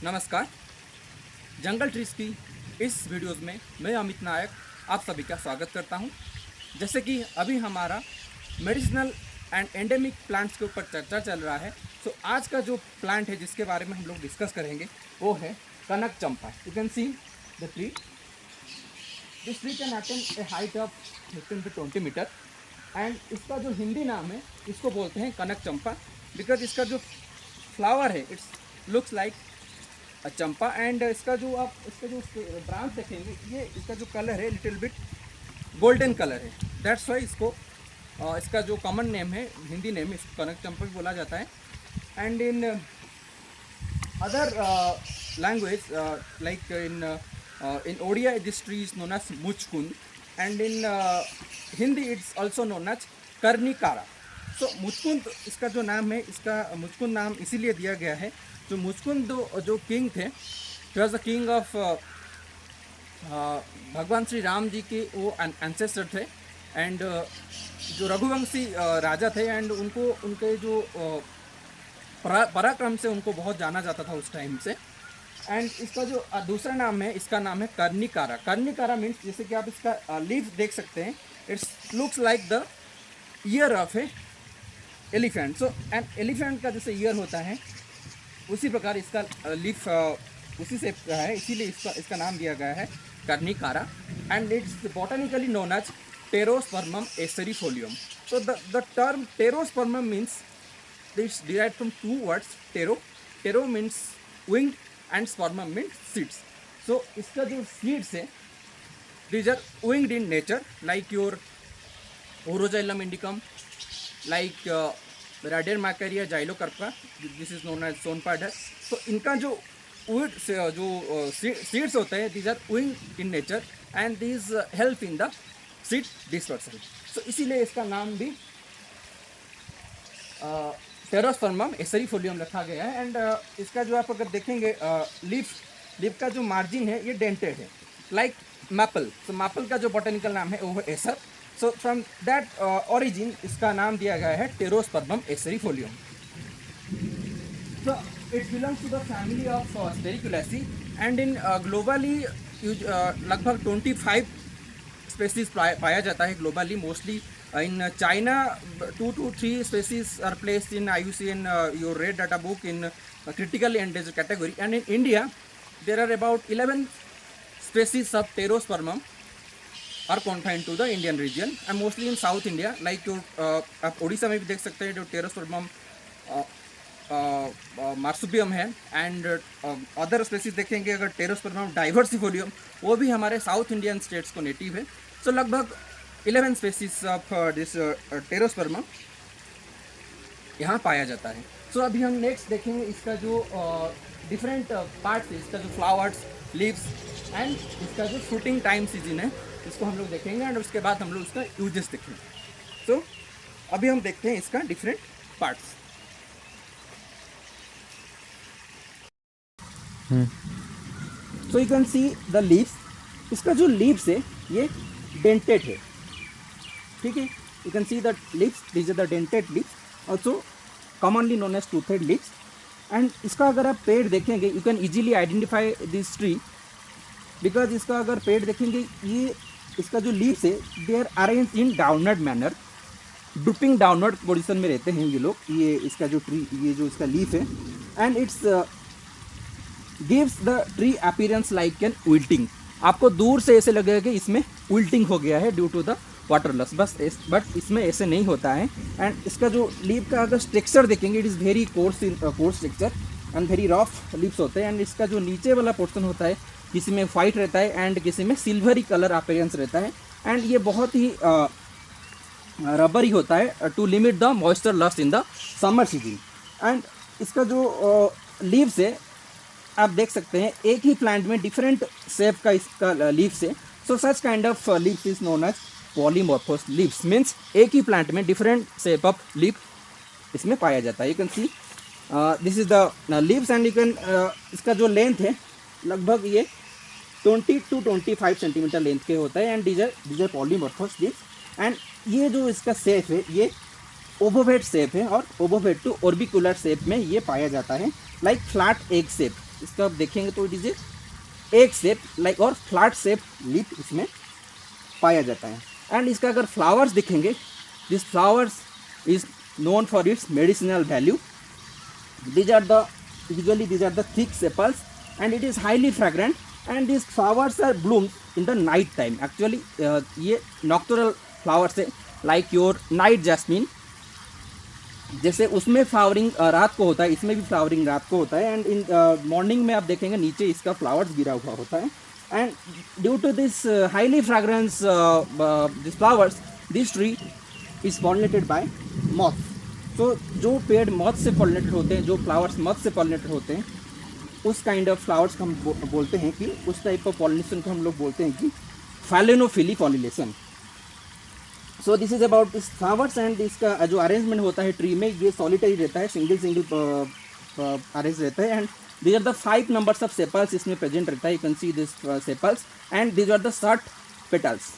नमस्कार। जंगल ट्रीज की इस वीडियोस में मैं अमित नायक आप सभी का स्वागत करता हूं। जैसे कि अभी हमारा मेडिसिनल एंड एंडेमिक प्लांट्स के ऊपर चर्चा चल रहा है, तो आज का जो प्लांट है जिसके बारे में हम लोग डिस्कस करेंगे वो है Kanak Champa. You can see the tree. This tree can attain a height of 15 to 20 metre and इसका जो हिंदी नाम है इसको बोलते हैं कनक चंपा, बिकॉज इसका जो फ्लावर है it's looks like Champa. And इसका जो ब्रांच देखेंगे, ये इसका जो कलर है लिटिल बिट गोल्डन कलर है। दैट्स वाई इसको इसका जो कॉमन नेम है, हिंदी नेम है, इसको कनक चंपा भी बोला जाता है। And in other language like in Odia this tree is known as Muchkund and in Hindi it's also known as Karnikara. So Muchkund इसका जो नाम है, इसका मुचकुंद नाम इसीलिए दिया गया है, जो मुचकुंद जो किंग थे, he was the king of भगवान श्री राम जी के वो एंसेस्टर थे। एंड जो रघुवंशी राजा थे एंड उनको उनके जो पराक्रम से उनको बहुत जाना जाता था उस टाइम से। एंड इसका जो दूसरा नाम है, इसका नाम है कर्णिकारा। कर्णिकारा मीन्स जैसे कि आप इसका लीव्स देख सकते हैं, it's looks like the year of A elephant. So and elephant का जैसे ईयर होता है उसी प्रकार इसका लीफ उसी से है, इसीलिए इसका नाम दिया गया है Karnikara. And it's botanically known as pterospermum acerifolium. So the term pterospermum means it's derived from two words, ptero means wing and spermum means seeds. So इसका जो सीड्स है these are winged in nature like your oroxylum indicum, like radermachera xylocarpa, this is known as Sonpadar. तो इनका जो seeds होते हैं these are winged in nature and these help in the seed dispersion. सो इसीलिए इसका नाम भी टेरोस्पर्मम एसेरिफोलियम रखा गया है। एंड इसका जो आप अगर देखेंगे लीफ का जो मार्जिन है ये डेंटेड है लाइक मैपल। सो मैपल का जो बॉटनिकल नाम है वो है acer. So from that origin इसका नाम दिया गया है pterospermum acerifolium. So it belongs to the family of sterculiaceae and in globally लगभग 25 स्पेसीज पाया जाता है globally. Mostly in China 2 to 3 species are placed in IUCN your red data book in critically endangered category, and in India there are about 11 species of Pterospermum are confined to the Indian region and mostly in South India like your आप उड़ीसा में भी देख सकते हैं जो Pterospermum marsupium है। And other species देखेंगे अगर Pterospermum diversifolium, वो भी हमारे साउथ इंडियन स्टेट्स को नेटिव है। सो लगभग 11 स्पेसीज ऑफ दिस टेरोस्पर्मम यहाँ पाया जाता है। सो अभी हम नेक्स्ट देखेंगे इसका जो डिफरेंट पार्ट्स है, इसका जो फ्लावर्स, लीव्स एंड इसका जो फ्रूटिंग टाइम सीजन है, इसको हम लोग देखेंगे एंड उसके बाद हम लोग इसका यूजेस देखेंगे। सो अभी हम देखते हैं इसका different parts. So you can see the leaves. इसका जो लीव्स है ये डेंटेड है, ठीक है। You can see the leaves, these are the dented leaves, also commonly known as toothed leaves. And इसका अगर आप पेड़ देखेंगे you can easily identify this tree, because इसका अगर पेड़ देखेंगे ये इसका जो लीव्स है they are arrange in downward manner, drooping downward position में रहते हैं ये लोग। ये इसका जो ट्री, ये जो इसका लीफ है and it's gives the tree appearance like an wilting. आपको दूर से ऐसे लगेगा कि इसमें विल्टिंग हो गया है due to the water loss, but इसमें ऐसे नहीं होता है। एंड इसका जो लीफ का अगर स्ट्रक्चर देखेंगे it is very course structure and very rough leaves होते हैं। एंड इसका जो नीचे वाला पोर्शन होता है किसी में वाइट रहता है एंड किसी में सिल्वरी कलर अपीयरेंस रहता है। एंड ये बहुत ही रबरी होता है to limit the moisture loss in the summer season. And इसका जो लीव्स है आप देख सकते हैं एक ही प्लांट में डिफरेंट शेप का इसका लीव्स है। So such kind of leaves is known as polymorphous leaves, means एक ही प्लांट में डिफरेंट शेप ऑफ लीफ इसमें पाया जाता है। You can see this is the leaves and you can इसका जो लेंथ है लगभग ये 20 to 25 सेंटीमीटर लेंथ के होता है। And these are polymorphous leaves. And ये जो इसका शेप है ये ओवोवेट शेप है और ओवोवेट टू ऑर्बिकुलर शेप में ये पाया जाता है, लाइक फ्लैट एग शेप। इसका आप देखेंगे तो इट इज़ एक शेप लाइक और फ्लैट शेप लीफ इसमें पाया जाता है। एंड इसका अगर फ्लावर्स दिखेंगे, this flowers is known for its medicinal value. these are the usually these are the thick sepals and it is highly fragrant and these flowers are bloomed in the night time. Actually ये nocturnal flowers है like your night jasmine, जैसे उसमें flowering रात को होता है, इसमें भी फ्लावरिंग रात को होता है। एंड इन मॉर्निंग में आप देखेंगे नीचे इसका फ्लावर्स गिरा हुआ होता है। And due to this highly fragrance this flowers, this tree is pollinated by moth. तो जो पेड़ मॉथ से पॉलिनेटेड होते हैं, जो फ्लावर्स मॉथ से पॉलिनेटेड होते हैं, उस काइंड ऑफ फ्लावर्स को हम बोलते हैं कि उस टाइप ऑफ पॉलिनेशन को हम लोग बोलते हैं कि phalaenophily pollination. So this is about this flowers. And इसका जो अरेंजमेंट होता है ट्री में, ये सॉलिटरी रहता है, सिंगल अरेंज रहता है। And these are the 5 numbers of sepals इसमें प्रेजेंट रहता है। You can see this sepals and these are the short petals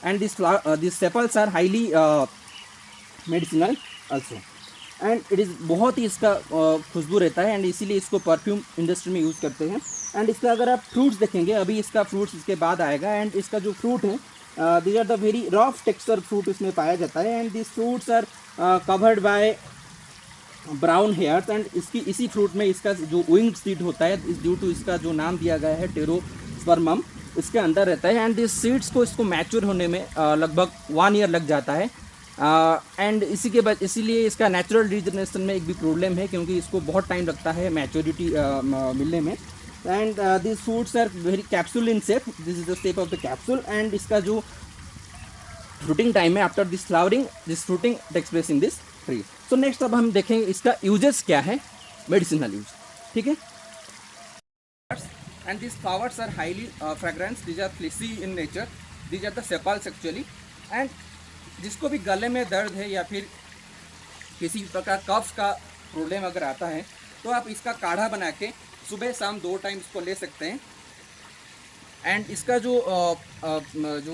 and these sepals are highly medicinal also and it is बहुत ही इसका खुशबू रहता है and इसीलिए इसको परफ्यूम इंडस्ट्री में यूज़ करते हैं। एंड इसका अगर आप फ्रूट्स देखेंगे, अभी इसका फ्रूट्स इसके बाद आएगा। एंड इसका जो फ्रूट है, these are the very rough texture fruit इसमें पाया जाता है। And this fruits are covered by brown hairs. And इसकी इसी फ्रूट में इसका जो विंग सीड होता है, इस ड्यू टू इसका जो नाम दिया गया है टेरोस्पर्मम, इसके अंदर रहता है। एंड इस सीड्स को इसको मैच्योर होने में लगभग 1 ईयर लग जाता है। एंड इसी के बाद इसीलिए इसका नेचुरल रीजनरेशन में एक भी प्रॉब्लम है, क्योंकि इसको बहुत टाइम लगता है मैच्योरिटी मिलने में। And this fruits are very capsule in shape, this is the shape of the capsule. And इसका जो फ्रूटिंग टाइम है, after this flowering this fruiting takes place in this tree. So next अब हम देखेंगे इसका uses क्या है, medicinal use. ठीक है। And this flowers are highly fragrance, these are fleshy in nature, these are the sepals actually. And जिसको भी गले में दर्द है या फिर किसी प्रकार कफ का प्रॉब्लम अगर आता है, तो आप इसका काढ़ा बना के सुबह शाम 2 टाइम इसको ले सकते हैं। एंड इसका जो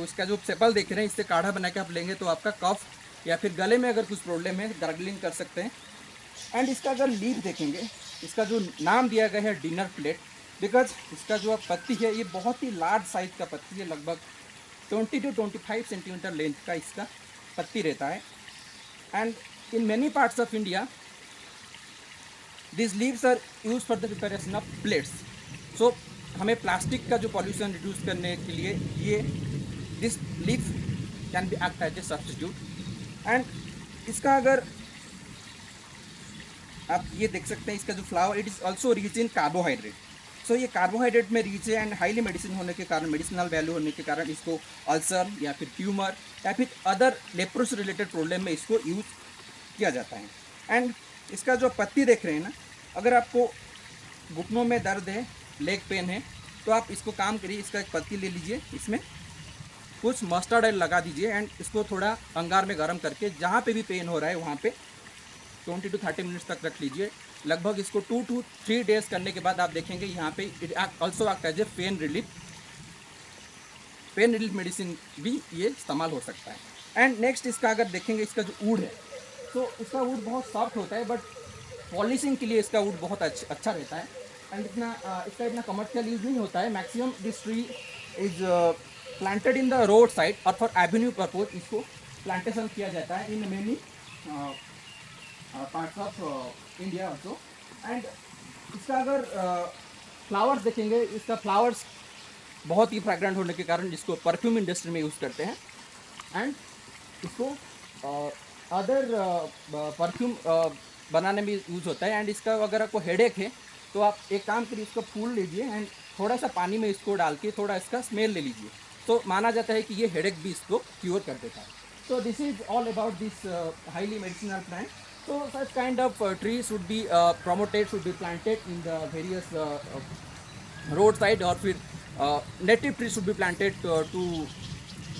इसका जो सेपल देख रहे हैं, इससे काढ़ा बना के आप लेंगे तो आपका कफ या फिर गले में अगर कुछ प्रॉब्लम है, गार्गलिंग कर सकते हैं। एंड इसका अगर लीफ देखेंगे, इसका जो नाम दिया गया है डिनर प्लेट, बिकॉज इसका जो पत्ती है ये बहुत ही लार्ज साइज का पत्ती है, लगभग 20 to 25 सेंटीमीटर लेंथ का इसका पत्ती रहता है। And in many parts of India this leaves are use for the preparation of plates. So हमें प्लास्टिक का जो पॉल्यूशन रिड्यूस करने के लिए ये this leaf can be act as a substitute. And इसका अगर आप ये देख सकते हैं, इसका जो flower it is also rich in carbohydrate. So ये कार्बोहाइड्रेट में रिच है एंड हाईली मेडिसिन होने के कारण, मेडिसिनल वैल्यू होने के कारण इसको अल्सर या फिर ट्यूमर या फिर अदर लेप्रोस रिलेटेड प्रॉब्लम में इसको यूज किया जाता है। एंड इसका जो पत्ती देख रहे हैं ना, अगर आपको घुटनों में दर्द है, लेग पेन है, तो आप इसको काम करिए, इसका एक पत्ती ले लीजिए, इसमें कुछ मस्टर्ड ऑयल लगा दीजिए एंड इसको थोड़ा अंगार में गर्म करके जहाँ पे भी पेन हो रहा है वहाँ पे 20 to 30 मिनट्स तक रख लीजिए। लगभग इसको 2 to 3 डेज करने के बाद आप देखेंगे यहाँ पे it also act as a pain relief medicine भी ये इस्तेमाल हो सकता है। एंड नेक्स्ट इसका अगर देखेंगे, इसका जो वुड है, तो इसका वुड बहुत सॉफ्ट होता है, बट पॉलिशिंग के लिए इसका वुड बहुत अच्छा रहता है। एंड इसका इतना कमर्शियल यूज नहीं होता है। Maximum this tree is planted in the road side और फॉर एवेन्यू पर्पज इसको प्लांटेशन किया जाता है in many parts of India also. And इसका अगर फ्लावर्स देखेंगे, इसका फ्लावर्स बहुत ही फ्रेग्रेंट होने के कारण इसको परफ्यूम इंडस्ट्री में यूज़ करते हैं। एंड इसको अदर परफ्यूम बनाने में यूज़ होता है। एंड इसका अगर आपको हेडेक है तो आप एक काम करिए, इसको फूल लीजिए एंड थोड़ा सा पानी में इसको डाल के थोड़ा इसका स्मेल ले लीजिए, तो माना जाता है कि ये हेडेक भी इसको क्योर कर देता है। So this is all about this highly medicinal plant. So such kind of trees should be promoted, should be planted in the various roadside, or native trees should be planted to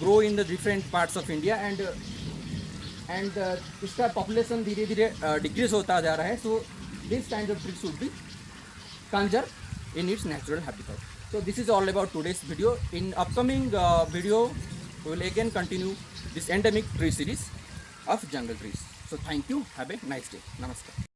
grow in the different parts of India. And इसका population धीरे धीरे decrease होता जा रहा है. So this kind of trees should be conserved in its natural habitat. So this is all about today's video. In upcoming video, we will again continue this endemic tree series of jungle trees. So thank you. Have a nice day. Namaskar.